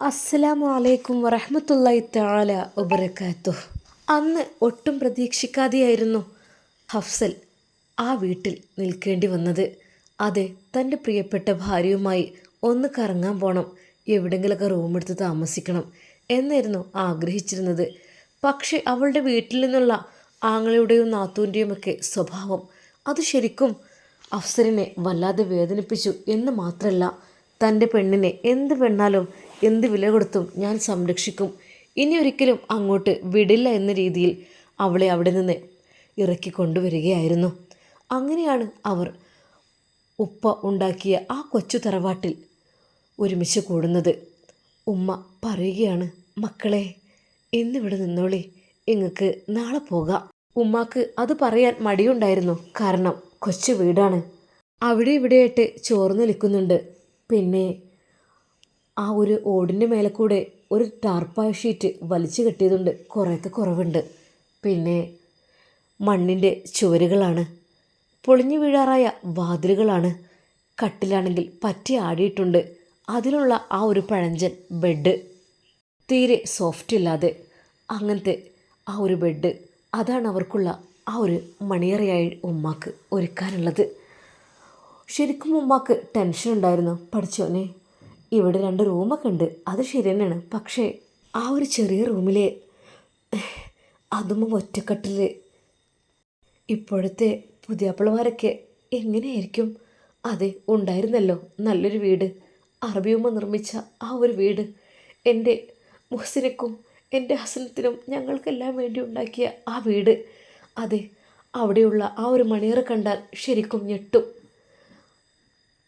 അസ്സലാമു അലൈക്കും വറഹ്മത്തുള്ളാഹി തആല വബറകാതുഹു. അന്ന് ഒട്ടും പ്രതീക്ഷിക്കാതെയായിരുന്നു ഹഫ്സൽ ആ വീട്ടിൽ നിൽക്കേണ്ടി വന്നത്. അതെ, തൻ്റെ പ്രിയപ്പെട്ട ഭാര്യയുമായി ഒന്ന് കറങ്ങാൻ പോകണം, എവിടെങ്കിലൊക്കെ റൂമെടുത്ത് താമസിക്കണം എന്നായിരുന്നു ആഗ്രഹിച്ചിരുന്നത്. പക്ഷേ അവളുടെ വീട്ടിൽ നിന്നുള്ള ആങ്ങളുടെയും നാത്തൂൻ്റെയും ഒക്കെ സ്വഭാവം അത് ശരിക്കും അഫ്സലിനെ വല്ലാതെ വേദനിപ്പിച്ചു എന്ന് മാത്രമല്ല, തൻ്റെ പെണ്ണിനെ എന്ത് പെണ്ണാലും എന്ത് വില കൊടുത്തും ഞാൻ സംരക്ഷിക്കും, ഇനി ഒരിക്കലും അങ്ങോട്ട് വിടില്ല എന്ന രീതിയിൽ അവളെ അവിടെ നിന്ന് ഇറക്കി കൊണ്ടുവരികയായിരുന്നു. അങ്ങനെയാണ് അവർ ഉപ്പ ഉണ്ടാക്കിയ ആ കൊച്ചു തറവാട്ടിൽ ഒരുമിച്ച് കൂടുന്നത്. ഉമ്മ പറയുകയാണ്, മക്കളെ ഇന്നിവിടെ നിന്നോളി, ഇങ്ങക്ക് നാളെ പോകാം. ഉമ്മാക്ക് അത് പറയാൻ മടിയുണ്ടായിരുന്നു, കാരണം കൊച്ചു വീടാണ്. അവിടെ ഇവിടെയായിട്ട് ചോർന്ന് നിൽക്കുന്നുണ്ട്. പിന്നെ ആ ഒരു ഓടിൻ്റെ മേലെ കൂടെ ഒരു ടാർപ്പായ ഷീറ്റ് വലിച്ചു കെട്ടിയതുകൊണ്ട് കുറേയൊക്കെ കുറവുണ്ട്. പിന്നെ മണ്ണിൻ്റെ ചുവരുകളാണ്, പൊളിഞ്ഞു വീഴാറായ വാതിലുകളാണ്. കട്ടിലാണെങ്കിൽ പറ്റി ആടിയിട്ടുണ്ട്. അതിലുള്ള ആ ഒരു പഴഞ്ചൻ ബെഡ്, തീരെ സോഫ്റ്റ് ഇല്ലാതെ അങ്ങനത്തെ ആ ഒരു ബെഡ്, അതാണ് അവർക്കുള്ള ആ ഒരു മണിയറയായി ഉമ്മാക്ക് ഒരുക്കാനുള്ളത്. ശരിക്കും ഉമ്മാക്ക് ടെൻഷൻ ഉണ്ടായിരുന്നു. പഠിച്ചോനെ, ഇവിടെ 2 റൂമൊക്കെ ഉണ്ട്, അത് ശരി തന്നെയാണ്. പക്ഷേ ആ ഒരു ചെറിയ റൂമിൽ അതും ഒറ്റക്കട്ടിൽ ഇപ്പോഴത്തെ പുതിയാപ്പിളമാരൊക്കെ എങ്ങനെയായിരിക്കും? അതെ, ഉണ്ടായിരുന്നല്ലോ നല്ലൊരു വീട്, അറബിയുമ്മ നിർമ്മിച്ച ആ ഒരു വീട്, എൻ്റെ മുഹസിനക്കും എൻ്റെ ഹസനത്തിനും ഞങ്ങൾക്കെല്ലാം വേണ്ടി ഉണ്ടാക്കിയ ആ വീട്. അതെ, അവിടെയുള്ള ആ ഒരു മണിയറ കണ്ടാൽ ശരിക്കും ഞെട്ടും.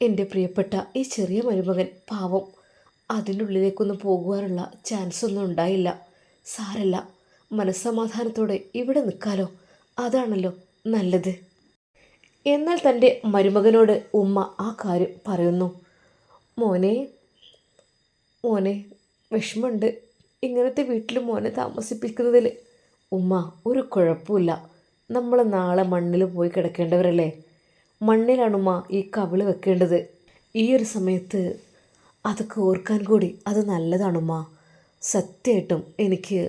എൻ്റെ പ്രിയപ്പെട്ട ഈ ചെറിയ മരുമകൻ പാവം, അതിൻ്റെ ഉള്ളിലേക്കൊന്നും പോകുവാനുള്ള ചാൻസ് ഒന്നും ഉണ്ടായില്ല. സാരല്ല, മനസ്സമാധാനത്തോടെ ഇവിടെ നിൽക്കാലോ, അതാണല്ലോ നല്ലത്. എന്നാൽ തൻ്റെ മരുമകനോട് ഉമ്മ ആ കാര്യം പറയുന്നു. മോനെ മോനെ വിഷമമുണ്ട് ഇങ്ങനത്തെ വീട്ടിൽ മോനെ താമസിപ്പിക്കുന്നതിൽ. ഉമ്മ, ഒരു കുഴപ്പമില്ല, നമ്മൾ നാളെ മണ്ണിൽ പോയി കിടക്കേണ്ടവരല്ലേ, മണ്ണിലാണുമ്മ ഈ കവിള് വെക്കേണ്ടത്. ഈ ഒരു സമയത്ത് അതൊക്കെ ഓർക്കാൻ കൂടി അത് നല്ലതാണുമ്മ. സത്യമായിട്ടും എനിക്ക്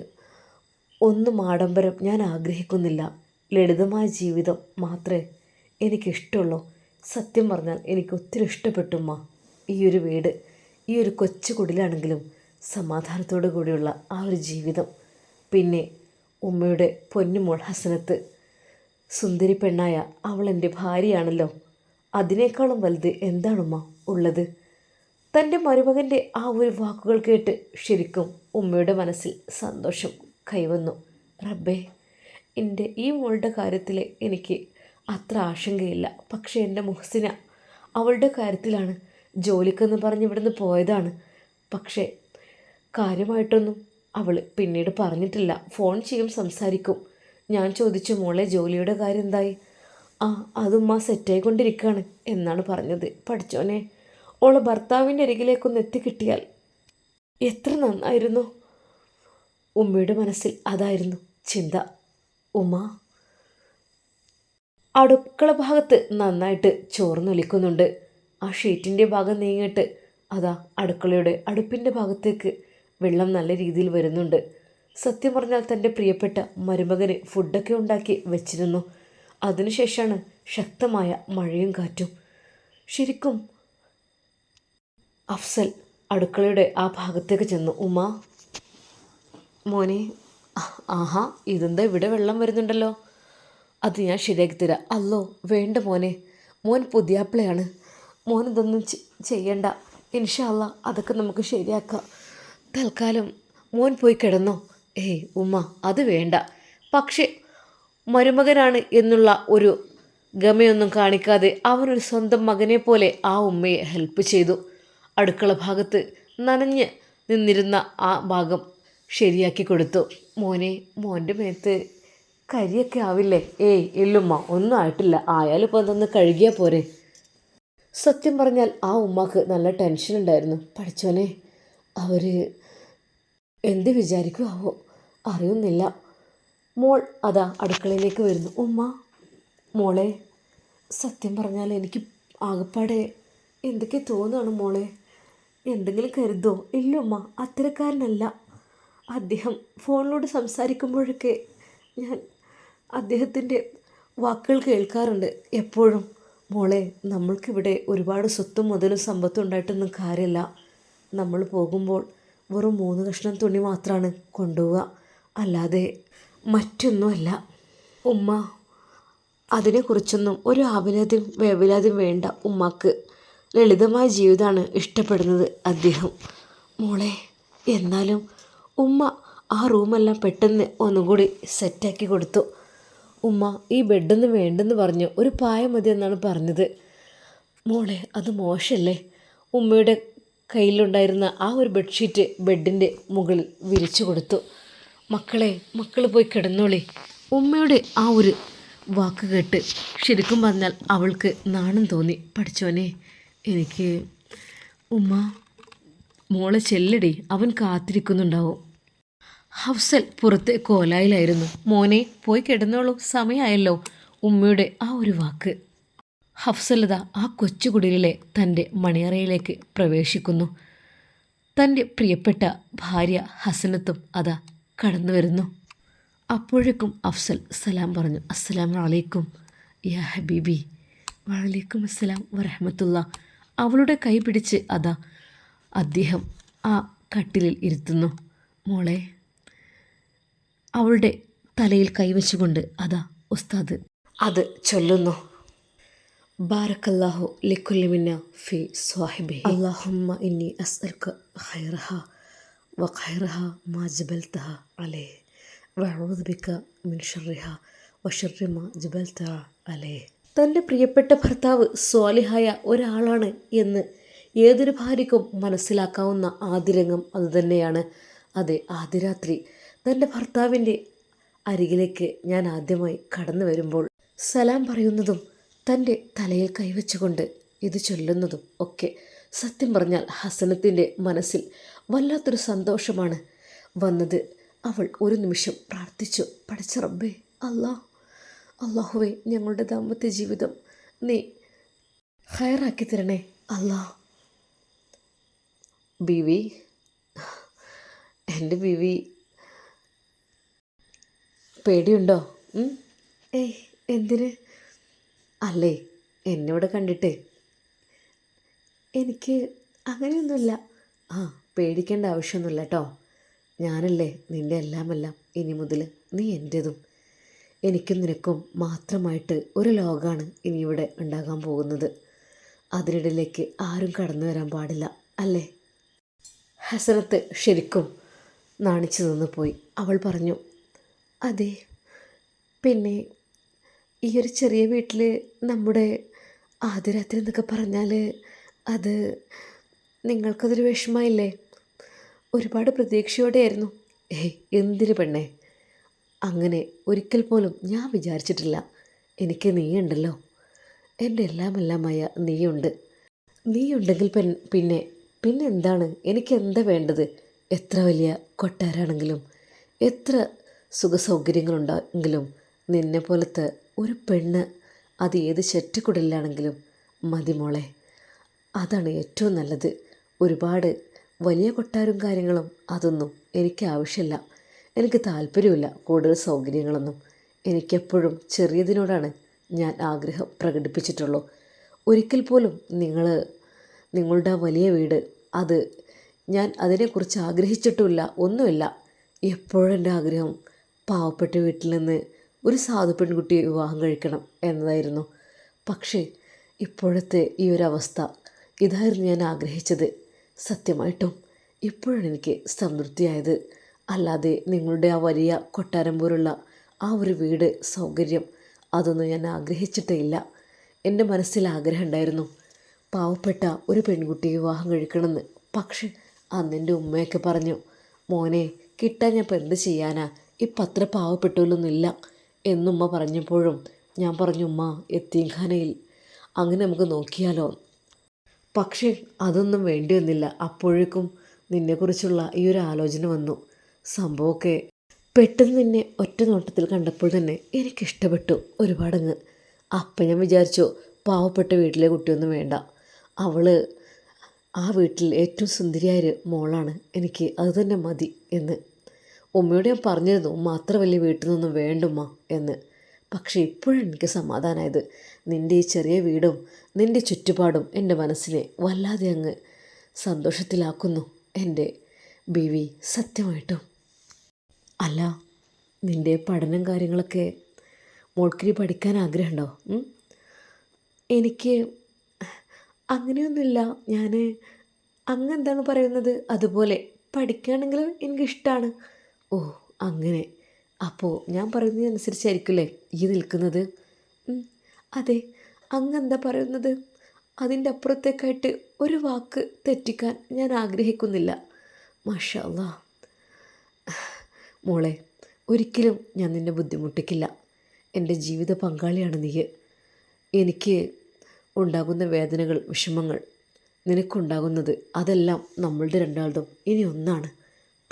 ഒന്നും ആഡംബരം ഞാൻ ആഗ്രഹിക്കുന്നില്ല, ലളിതമായ ജീവിതം മാത്രമേ എനിക്കിഷ്ടമുള്ളൂ. സത്യം പറഞ്ഞാൽ എനിക്ക് ഒത്തിരി ഇഷ്ടപ്പെട്ടുമ്മ ഈ ഒരു വീട്, ഈ ഒരു കൊച്ചു കുടിലാണെങ്കിലും സമാധാനത്തോടു കൂടിയുള്ള ആ ഒരു ജീവിതം. പിന്നെ ഉമ്മയുടെ പൊന്നുമോൾ ഹസനത്ത്, സുന്ദരി പെണ്ണായ അവൾ എൻ്റെ ഭാര്യയാണല്ലോ, അതിനേക്കാളും വലുത് എന്താണുമ്മ ഉള്ളത്? തൻ്റെ മരുമകൻ്റെ ആ ഒരു വാക്കുകൾ കേട്ട് ശരിക്കും ഉമ്മയുടെ മനസ്സിൽ സന്തോഷം കൈവന്നു. റബ്ബേ, എൻ്റെ ഈ മോളുടെ കാര്യത്തിൽ എനിക്ക് അത്ര ആശങ്കയില്ല. പക്ഷേ എൻ്റെ മുഹസിന, അവളുടെ കാര്യത്തിലാണ്. ജോലിക്കെന്ന് പറഞ്ഞ് ഇവിടുന്ന് പോയതാണ്, പക്ഷേ കാര്യമായിട്ടൊന്നും അവൾ പിന്നീട് പറഞ്ഞിട്ടില്ല. ഫോൺ ചെയ്യും, സംസാരിക്കും. ഞാൻ ചോദിച്ചു, മോളെ ജോലിയുടെ കാര്യം എന്തായി? അതുമ്മ സെറ്റായിക്കൊണ്ടിരിക്കുകയാണ് എന്നാണ് പറഞ്ഞത്. പഠിച്ചോനെ, ഓളെ ഭർത്താവിൻ്റെ അരികിലേക്കൊന്ന് എത്തിക്കിട്ടിയാൽ എത്ര നന്നായിരുന്നു. ഉമ്മയുടെ മനസ്സിൽ അതായിരുന്നു ചിന്ത. ഉമ്മ അടുക്കള ഭാഗത്ത് നന്നായിട്ട് ചോർന്നൊലിക്കുന്നുണ്ട്. ആ ഷീറ്റിൻ്റെ ഭാഗം നീങ്ങിയിട്ട് അതാ അടുക്കളയുടെ അടുപ്പിൻ്റെ ഭാഗത്തേക്ക് വെള്ളം നല്ല രീതിയിൽ വരുന്നുണ്ട്. സത്യം പറഞ്ഞാൽ തൻ്റെ പ്രിയപ്പെട്ട മരുമകന് ഫുഡൊക്കെ ഉണ്ടാക്കി വെച്ചിരുന്നു. അതിനുശേഷമാണ് ശക്തമായ മഴയും കാറ്റും. ശരിക്കും അഫ്സൽ അടുക്കളയുടെ ആ ഭാഗത്തേക്ക് ചെന്നു. ഉമ്മ, മോനെ, ആഹാ, ഇതെന്താ ഇവിടെ വെള്ളം വരുന്നുണ്ടല്ലോ, അത് ഞാൻ ശരിയാക്കി തരാം. അല്ലോ വേണ്ട മോനെ, മോൻ പുതിയാപ്പിളയാണ്, മോൻ ഇതൊന്നും ചെയ്യണ്ട, ഇൻഷാ അല്ലാ അതൊക്കെ നമുക്ക് ശരിയാക്കാം. തൽക്കാലം മോൻ പോയി കിടന്നോ. ഏയ് ഉമ്മ, അത് വേണ്ട. പക്ഷേ മരുമകനാണ് എന്നുള്ള ഒരു ഗമയൊന്നും കാണിക്കാതെ അവനൊരു സ്വന്തം മകനെ പോലെ ആ ഉമ്മയെ ഹെൽപ്പ് ചെയ്തു. അടുക്കള ഭാഗത്ത് നനഞ്ഞ് നിന്നിരുന്ന ആ ഭാഗം ശരിയാക്കി കൊടുത്തു. മോനെ, മോൻ്റെ മേത്ത് കരിയൊക്കെ ആവില്ലേ? ഏയ് ഇല്ലുമ്മ, ഒന്നും ആയിട്ടില്ല, ആയാലും ഇപ്പോൾ അതൊന്ന് കഴുകിയാൽ പോരെ. സത്യം പറഞ്ഞാൽ ആ ഉമ്മക്ക് നല്ല ടെൻഷൻ ഉണ്ടായിരുന്നു. പഠിച്ചോനെ, അവർ എന്ത് വിചാരിക്കുമാവോ അറിയുന്നില്ല. മോൾ അതാ അടുക്കളയിലേക്ക് വരുന്നു. ഉമ്മ, മോളെ, സത്യം പറഞ്ഞാൽ എനിക്ക് ആകപ്പാടെ എന്തൊക്കെ തോന്നുകയാണ് മോളെ. എന്തെങ്കിലും കരുതോ? ഇല്ല ഉമ്മ, അത്തരക്കാരനല്ല. അദ്ദേഹം ഫോണിലൂടെ സംസാരിക്കുമ്പോഴൊക്കെ ഞാൻ അദ്ദേഹത്തിൻ്റെ വാക്കുകൾ കേൾക്കാറുണ്ട് എപ്പോഴും. മോളെ, നമ്മൾക്കിവിടെ ഒരുപാട് സ്വത്തും മുതലും സമ്പത്തും ഉണ്ടായിട്ടൊന്നും കാര്യമില്ല. നമ്മൾ പോകുമ്പോൾ വെറും 3 കഷ്ണം തുണി മാത്രമാണ് കൊണ്ടുപോവുക, അല്ലാതെ മറ്റൊന്നുമല്ല. ഉമ്മ, അതിനെക്കുറിച്ചൊന്നും ഒരു ആവലാതിയും വേവലാതിയും വേണ്ട. ഉമ്മക്ക് ലളിതമായ ജീവിതമാണ് ഇഷ്ടപ്പെടുന്നത് അദ്ദേഹം. മോളെ, എന്നാലും ഉമ്മ ആ റൂമെല്ലാം പെട്ടെന്ന് ഒന്നുകൂടി സെറ്റാക്കി കൊടുത്തു. ഉമ്മ, ഈ ബെഡൊന്നും വേണ്ടെന്ന് പറഞ്ഞു, ഒരു പായ മതി എന്നാണ് പറഞ്ഞത്. മോളെ, അത് മോശമല്ലേ? ഉമ്മയുടെ കയ്യിലുണ്ടായിരുന്ന ആ ഒരു ബെഡ്ഷീറ്റ് ബെഡിൻ്റെ മുകളിൽ വിരിച്ചു കൊടുത്തു. മക്കൾ പോയി കിടന്നോളി. ഉമ്മയുടെ ആ ഒരു വാക്ക് കേട്ട് ശരിക്കും പറഞ്ഞാൽ അവൾക്ക് നാണം തോന്നി. പഠിച്ചോനെ, എനിക്ക് ഉമ്മ, മോളെ ചെല്ലടി, അവൻ കാത്തിരിക്കുന്നുണ്ടാവും. ഹഫ്സൽ പുറത്തെ കോലായിലായിരുന്നു. മോനെ, പോയി കിടന്നോളൂ, സമയമായല്ലോ. ഉമ്മയുടെ ആ ഒരു വാക്ക്. ഹഫ്സലത ആ കൊച്ചുകുടിലിലെ തൻ്റെ മണിയറയിലേക്ക് പ്രവേശിക്കുന്നു. തൻ്റെ പ്രിയപ്പെട്ട ഭാര്യ ഹസനത്തും അതാ കടന്നു വരുന്നു. അപ്പോഴേക്കും അഫ്സൽ സലാം പറഞ്ഞു. അസ്സലാമു അലൈക്കും യാ ഹബീബി. വഅലൈക്കും അസ്സലാം വറഹ്മത്തുള്ള. അവളുടെ കൈ പിടിച്ച് അതാ അദ്ദേഹം ആ കട്ടിലിൽ ഇരുത്തുന്നു. മോളെ, അവളുടെ തലയിൽ കൈവച്ചുകൊണ്ട് അതാ ഉസ്താദ് അത് ചൊല്ലുന്നു. ബാരക്കല്ലാഹു ലിക്കുല്ലി മിന്ന ഫി സ്വാഹിബിഹി അല്ലാഹുമ്മ ഇന്നി അസ്അലുക ഖൈറഹ വ ഖൈറഹ മാ ജബൽതഹ അലൈഹി വഅഊദു ബിക മിൻ ശർരിഹ വ ശർരി മാ ജബൽതഹ അലൈഹി. തൻ്റെ പ്രിയപ്പെട്ട ഭർത്താവ് സ്വാലിഹായ ഒരാളാണ് എന്ന് ഏതൊരു ഭാര്യയ്ക്കും മനസ്സിലാക്കാവുന്ന ആദ്യ രംഗം അതുതന്നെയാണ്. അതെ, ആദ്യ രാത്രി തൻ്റെ ഭർത്താവിൻ്റെ അരികിലേക്ക് ഞാൻ ആദ്യമായി കടന്നു വരുമ്പോൾ സലാം പറയുന്നതും തൻ്റെ തലയിൽ കൈവച്ചുകൊണ്ട് ഇത് ചൊല്ലുന്നതും ഒക്കെ സത്യം പറഞ്ഞാൽ ഹസനത്തിൻ്റെ മനസ്സിൽ വല്ലാത്തൊരു സന്തോഷമാണ് വന്നത്. അവൾ ഒരു നിമിഷം പ്രാർത്ഥിച്ചു. പഠിച്ച റബ്ബേ, അല്ലാഹുവേ, ഞങ്ങളുടെ ദാമ്പത്യ ജീവിതം നീ ഹൈറാക്കി തരണേ അല്ലാ. ബീവി, എൻ്റെ ബീവി, പേടിയുണ്ടോ? ഏയ്, എന്തിന്? അല്ലേ, എന്നിവിടെ കണ്ടിട്ട് എനിക്ക് അങ്ങനെയൊന്നുമില്ല. പേടിക്കേണ്ട ആവശ്യമൊന്നുമില്ല കേട്ടോ. ഞാനല്ലേ നിൻ്റെ എല്ലാമെല്ലാം. ഇനി മുതൽ നീ എൻ്റേതും. എനിക്കും നിനക്കും മാത്രമായിട്ട് ഒരു ലോകമാണ് ഇനി ഇവിടെ ഉണ്ടാകാൻ പോകുന്നത്. അതിനിടയിലേക്ക് ആരും കടന്നു വരാൻ പാടില്ല, അല്ലേ? ഹസനത്ത് ശരിക്കും നാണിച്ചു നിന്ന് പോയി. അവൾ പറഞ്ഞു, അതെ, പിന്നെ ഈ ഒരു ചെറിയ വീട്ടിൽ നമ്മുടെ ആദ്യ രാത്രി എന്നൊക്കെ പറഞ്ഞാൽ അത് നിങ്ങൾക്കതൊരു വിഷമമായില്ലേ? ഒരുപാട് പ്രതീക്ഷയോടെയായിരുന്നു. എന്തിന് പെണ്ണേ, അങ്ങനെ ഒരിക്കൽ പോലും ഞാൻ വിചാരിച്ചിട്ടില്ല. എനിക്ക് നീയുണ്ടല്ലോ, എൻ്റെ എല്ലാമെല്ലാമായ നീയുണ്ട്. നീയുണ്ടെങ്കിൽ പിന്നെ എന്താണ് എനിക്കെന്താ വേണ്ടത്? എത്ര വലിയ കൊട്ടാരാണെങ്കിലും എത്ര സുഖസൗകര്യങ്ങളുണ്ടെങ്കിലും നിന്നെ പോലത്തെ ഒരു പെണ്ണ്, അത് ഏത് ചെറ്റക്കുടലിലാണെങ്കിലും മതി മോളെ. അതാണ് ഏറ്റവും നല്ലത്. ഒരുപാട് വലിയ കൊട്ടാരും കാര്യങ്ങളും അതൊന്നും എനിക്ക് ആവശ്യമില്ല. എനിക്ക് താല്പര്യമില്ല കൂടുതൽ സൗകര്യങ്ങളൊന്നും. ചെറിയതിനോടാണ് ഞാൻ ആഗ്രഹം പ്രകടിപ്പിച്ചിട്ടുള്ളൂ. ഒരിക്കൽ പോലും നിങ്ങളുടെ വലിയ വീട്, അത് ഞാൻ അതിനെക്കുറിച്ച് ആഗ്രഹിച്ചിട്ടുമില്ല, ഒന്നുമില്ല. എപ്പോഴും എൻ്റെ ആഗ്രഹം പാവപ്പെട്ട വീട്ടിൽ നിന്ന് ഒരു സാധു പെൺകുട്ടിയെ വിവാഹം കഴിക്കണം എന്നതായിരുന്നു. പക്ഷേ ഇപ്പോഴത്തെ ഈ ഒരു അവസ്ഥ, ഇതായിരുന്നു ഞാൻ ആഗ്രഹിച്ചത്. സത്യമായിട്ടും ഇപ്പോഴാണ് എനിക്ക് സംതൃപ്തിയായത്. അല്ലാതെ നിങ്ങളുടെ ആ വലിയ കൊട്ടാരം പോലുള്ള ആ ഒരു വീട്, സൗകര്യം, അതൊന്നും ഞാൻ ആഗ്രഹിച്ചിട്ടേ ഇല്ല. എൻ്റെ മനസ്സിൽ ആഗ്രഹം ഉണ്ടായിരുന്നു പാവപ്പെട്ട ഒരു പെൺകുട്ടിയെ വിവാഹം കഴിക്കണമെന്ന്. പക്ഷെ അന്ന് എൻ്റെ ഉമ്മയൊക്കെ പറഞ്ഞു, മോനെ, കിട്ടാൻ ഞാൻ ഇപ്പം എന്ത് ചെയ്യാനാ, ഇപ്പം അത്ര പാവപ്പെട്ടവരൊന്നുമില്ല എന്നുമ്മ പറഞ്ഞപ്പോഴും ഞാൻ പറഞ്ഞു, ഉമ്മ, യത്തീംഖാനയിൽ അങ്ങനെ നമുക്ക് നോക്കിയാലോ. പക്ഷേ അതൊന്നും വേണ്ടി വന്നില്ല. അപ്പോഴേക്കും നിന്നെക്കുറിച്ചുള്ള ഈ ഒരു ആലോചന വന്നു. സംഭവമൊക്കെ പെട്ടെന്ന് നിന്നെ ഒറ്റ നോട്ടത്തിൽ കണ്ടപ്പോൾ തന്നെ എനിക്കിഷ്ടപ്പെട്ടു ഒരുപാടങ്ങ്. അപ്പം ഞാൻ വിചാരിച്ചു, പാവപ്പെട്ട വീട്ടിലെ കുട്ടിയൊന്നും വേണ്ട, അവൾ ആ വീട്ടിൽ ഏറ്റവും സുന്ദരിയായൊരു മോളാണ്, എനിക്ക് അത് തന്നെ മതി എന്ന്. ഉമ്മയോട് ഞാൻ പറഞ്ഞിരുന്നു ഉമ്മ അത്ര വലിയ വീട്ടിൽ നിന്നൊന്നും വേണ്ടുമ്മ എന്ന്. പക്ഷേ ഇപ്പോഴാണ് എനിക്ക് സമാധാനമായത്. നിൻ്റെ ഈ ചെറിയ വീടും നിൻ്റെ ചുറ്റുപാടും എൻ്റെ മനസ്സിനെ വല്ലാതെ അങ്ങ് സന്തോഷത്തിലാക്കുന്നു എൻ്റെ ബീവി, സത്യമായിട്ടും. അല്ല, നിൻ്റെ പഠനം കാര്യങ്ങളൊക്കെ മോൾക്കിനി പഠിക്കാൻ ആഗ്രഹമുണ്ടോ? എനിക്ക് അങ്ങനെയൊന്നുമില്ല. ഞാൻ അങ്ങെന്താണ് പറയുന്നത് അതുപോലെ പഠിക്കുകയാണെങ്കിൽ എനിക്കിഷ്ടമാണ്. ഓ അങ്ങനെ. അപ്പോൾ ഞാൻ പറയുന്നതനുസരിച്ചായിരിക്കില്ലേ ഈ നിൽക്കുന്നത്? അതെ, അങ്ങെന്താ പറയുന്നത് അതിൻ്റെ അപ്പുറത്തേക്കായിട്ട് ഒരു വാക്ക് തെറ്റിക്കാൻ ഞാൻ ആഗ്രഹിക്കുന്നില്ല. മാഷാ അല്ലാ. മോളെ, ഒരിക്കലും ഞാൻ നിന്നെ ബുദ്ധിമുട്ടിക്കില്ല. എൻ്റെ ജീവിത പങ്കാളിയാണ് നീ. എനിക്ക് ഉണ്ടാകുന്ന വേദനകൾ, വിഷമങ്ങൾ നിനക്കുണ്ടാകുന്നത് അതെല്ലാം നമ്മളുടെ രണ്ടാളും ഇനി ഒന്നാണ്.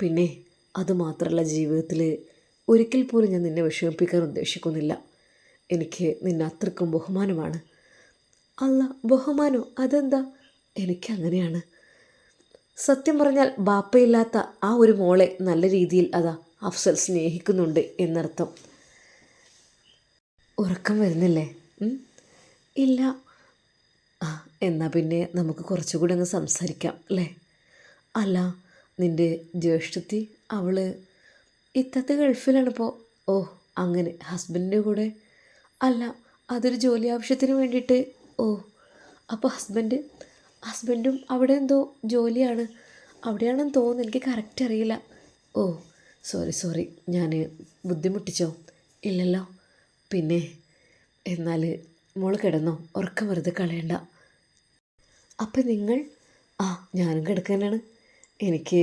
പിന്നെ അതുമാത്രമല്ല, ജീവിതത്തിൽ ഒരിക്കൽ പോലും ഞാൻ നിന്നെ വിഷമിപ്പിക്കാൻ ഉദ്ദേശിക്കുന്നില്ല. എനിക്ക് നിന്നെ അത്രക്കും ബഹുമാനമാണ്. അല്ല, ബഹുമാനോ? അതെന്താ? എനിക്കങ്ങനെയാണ്. സത്യം പറഞ്ഞാൽ ബാപ്പയില്ലാത്ത ആ ഒരു മോളെ നല്ല രീതിയിൽ അതാ അഫ്സൽ സ്നേഹിക്കുന്നുണ്ട് എന്നർത്ഥം. ഉറക്കം വരുന്നില്ലേ? ഇല്ല. എന്നാൽ പിന്നെ നമുക്ക് കുറച്ചുകൂടി അങ്ങ് സംസാരിക്കാം അല്ലേ? അല്ല, നിൻ്റെ ജ്യേഷ്ഠത്തി അവൾ ഇത്തത്തെ ഗൾഫിലാണിപ്പോൾ. ഓ അങ്ങനെ, ഹസ്ബൻഡിൻ്റെ കൂടെ? അല്ല, അതൊരു ജോലി ആവശ്യത്തിന് വേണ്ടിയിട്ട്. ഓ, അപ്പോൾ ഹസ്ബൻഡും അവിടെ എന്തോ ജോലിയാണ്, അവിടെയാണെന്ന് തോന്നുന്നു, എനിക്ക് കറക്റ്റ് അറിയില്ല. ഓ സോറി, ഞാൻ ബുദ്ധിമുട്ടിച്ചോ? ഇല്ലല്ലോ. പിന്നെ എന്നാൽ മോൾ കിടന്നോ, ഉറക്കം വെറുതെ കളയണ്ട. അപ്പം നിങ്ങൾ? ഞാനും കിടക്കാനാണ്. എനിക്ക്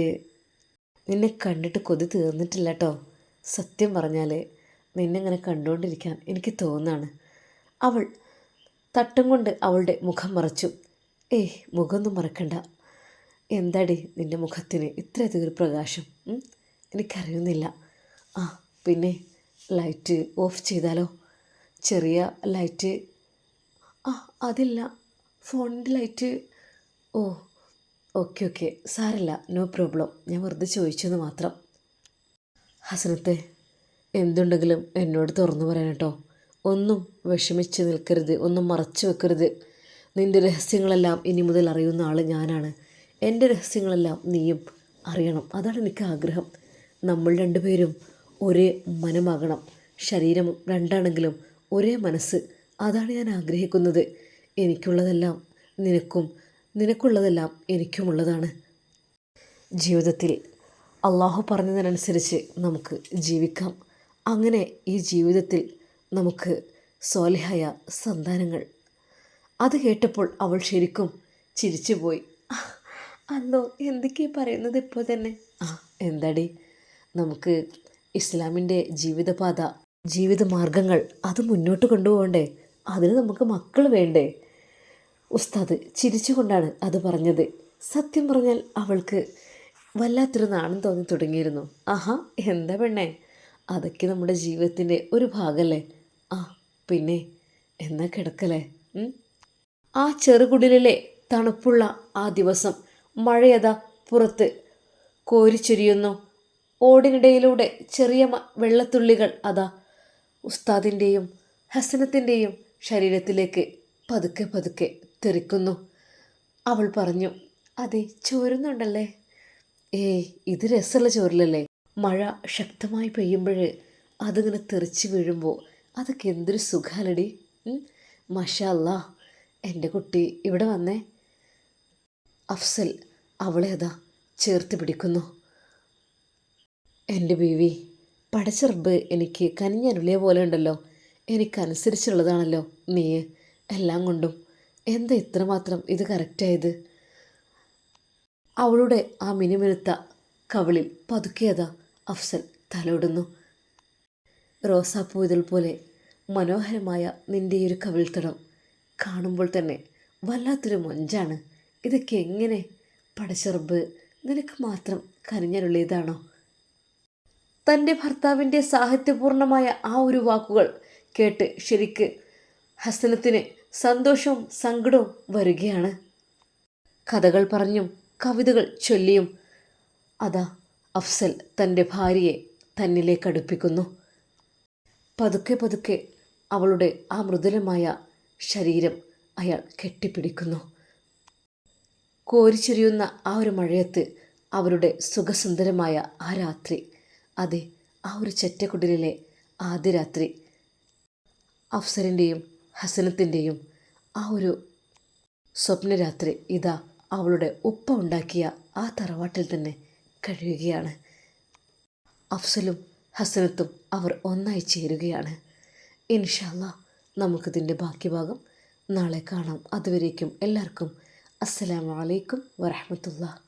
നിന്നെ കണ്ടിട്ട് കൊതി തീർന്നിട്ടില്ല കേട്ടോ. സത്യം പറഞ്ഞാൽ നിന്നെ ഇങ്ങനെ കണ്ടുകൊണ്ടിരിക്കാൻ എനിക്ക് തോന്നാണ്. അവൾ തട്ടും കൊണ്ട് അവളുടെ മുഖം മറച്ചു. മുഖമൊന്നും മറക്കണ്ട. എന്താടി നിൻ്റെ മുഖത്തിന് ഇത്രയധികം ഒരു പ്രകാശം? എനിക്കറിയുന്നില്ല. പിന്നെ ലൈറ്റ് ഓഫ് ചെയ്താലോ? ചെറിയ ലൈറ്റ്? അതില്ല, ഫോണിൻ്റെ ലൈറ്റ്. ഓ ഓക്കെ, സാരല്ല, നോ പ്രോബ്ലം. ഞാൻ വെറുതെ ചോദിച്ചെന്ന് മാത്രം. ഹസനത്തെ, എന്തുണ്ടെങ്കിലും എന്നോട് തുറന്നു പറയാൻ കേട്ടോ. ഒന്നും വിഷമിച്ച് നിൽക്കരുത്, ഒന്നും മറച്ചു വെക്കരുത്. നിൻ്റെ രഹസ്യങ്ങളെല്ലാം ഇനി മുതൽ അറിയുന്ന ആൾ ഞാനാണ്. എൻ്റെ രഹസ്യങ്ങളെല്ലാം നീയും അറിയണം. അതാണ് എനിക്ക് ആഗ്രഹം. നമ്മൾ രണ്ടുപേരും ഒരേ മനമാകണം. ശരീരം രണ്ടാണെങ്കിലും ഒരേ മനസ്സ്, അതാണ് ഞാൻ ആഗ്രഹിക്കുന്നത്. എനിക്കുള്ളതെല്ലാം നിനക്കും, നിനക്കുള്ളതെല്ലാം എനിക്കുമുള്ളതാണ്. ജീവിതത്തിൽ അള്ളാഹു പറഞ്ഞതിനനുസരിച്ച് നമുക്ക് ജീവിക്കാം. അങ്ങനെ ഈ ജീവിതത്തിൽ നമുക്ക് സ്വാലിഹായ സന്താനങ്ങൾ. അത് കേട്ടപ്പോൾ അവൾ ശരിക്കും ചിരിച്ചുപോയി. അല്ലോ, എന്തൊക്കെയാണ് പറയുന്നത് ഇപ്പോൾ തന്നെ? എന്താടി, നമുക്ക് ഇസ്ലാമിൻ്റെ ജീവിതപാത, ജീവിതമാർഗങ്ങൾ അത് മുന്നോട്ട് കൊണ്ടുപോകണ്ടേ? അതിന് നമുക്ക് മക്കൾ വേണ്ടേ? ഉസ്താദ് ചിരിച്ചുകൊണ്ടാണ് അത് പറഞ്ഞത്. സത്യം പറഞ്ഞാൽ അവൾക്ക് വല്ലാത്തൊരു നാണം തോന്നി തുടങ്ങിയിരുന്നു. എന്താ പെണ്ണേ, അതൊക്കെ നമ്മുടെ ജീവിതത്തിൻ്റെ ഒരു ഭാഗമല്ലേ? പിന്നെ എന്നാ കിടക്കല്ലേ? ആ ചെറുകുടിലിലെ തണുപ്പുള്ള ആ ദിവസം മഴയതാ പുറത്ത് കോരിച്ചൊരിയുന്നു. ഓടിനിടയിലൂടെ ചെറിയ വെള്ളത്തുള്ളികൾ അതാ ഉസ്താദിൻ്റെയും ഹസനത്തിൻ്റെയും ശരീരത്തിലേക്ക് പതുക്കെ പതുക്കെ തെറിക്കുന്നു. അവൾ പറഞ്ഞു, അതെ, ചോരുന്നുണ്ടല്ലേ? ഇത് രസമുള്ള ചോറിലല്ലേ? മഴ ശക്തമായി പെയ്യുമ്പോൾ അതിങ്ങനെ തെറിച്ച് വീഴുമ്പോൾ അതൊക്കെ എന്തൊരു സുഖാലടി. മാഷാ അല്ലാ. എൻ്റെ കുട്ടി ഇവിടെ വന്നേ. അഫ്സൽ അവളെ അതാ ചേർത്ത് പിടിക്കുന്നു. എൻ്റെ ബീവി, പടച്ച റബ്ബ് എനിക്ക് കനിഞ്ഞരുളിയ പോലെ ഉണ്ടല്ലോ. എനിക്കനുസരിച്ചുള്ളതാണല്ലോ നീ എല്ലാം കൊണ്ടും. എന്താ ഇത്രമാത്രം ഇത് കറക്റ്റായത്? അവളുടെ ആ മിനുമിനുത്ത കവിളിൽ പതുക്കിയതാ അഫ്സൽ തലോടുന്നു. റോസാപ്പൂ ഇതിൽ പോലെ മനോഹരമായ നിൻ്റെ ഒരു കവിൾത്തടം കാണുമ്പോൾ തന്നെ വല്ലാത്തൊരു മൊഞ്ചാണ്. ഇതൊക്കെ എങ്ങനെ പടച്ച റബ്ബ് നിനക്ക് മാത്രം കനിഞ്ഞരുളിയതാണോ? തൻ്റെ ഭർത്താവിൻ്റെ സാഹിത്യപൂർണമായ ആ ഒരു വാക്കുകൾ കേട്ട് ശരിക്ക് ഹസനത്തിന് സന്തോഷവും സങ്കടവും വരികയാണ്. കഥകൾ പറഞ്ഞും കവിതകൾ ചൊല്ലിയും അതാ അഫ്സൽ തൻ്റെ ഭാര്യയെ തന്നിലേക്ക് അടുപ്പിക്കുന്നു. പതുക്കെ പതുക്കെ അവളുടെ ആ മൃദുലമായ ശരീരം അയാൾ കെട്ടിപ്പിടിക്കുന്നു. കോരിച്ചൊരിയുന്ന ആ ഒരു മഴയത്ത് അവരുടെ സുഖസുന്ദരമായ ആ രാത്രി, അതെ, ആ ഒരു ചെറ്റക്കുടിലിലെ ആദ്യ രാത്രി, അഫ്സലിൻ്റെയും ഹസനത്തിൻ്റെയും ആ ഒരു സ്വപ്നരാത്രി ഇതാ അവളുടെ ഉപ്പ ഉണ്ടാക്കിയ ആ തറവാട്ടിൽ തന്നെ കഴിയുകയാണ്. അഫ്സലും ഹസനത്തും അവർ ഒന്നായി ചേരുകയാണ്. ഇൻഷാ അല്ലാ നമുക്കിതിൻ്റെ ബാക്കി ഭാഗം നാളെ കാണാം. അതുവരേക്കും എല്ലാവർക്കും അസ്സലാമു അലൈക്കും വറഹ്മത്തുള്ളാഹി.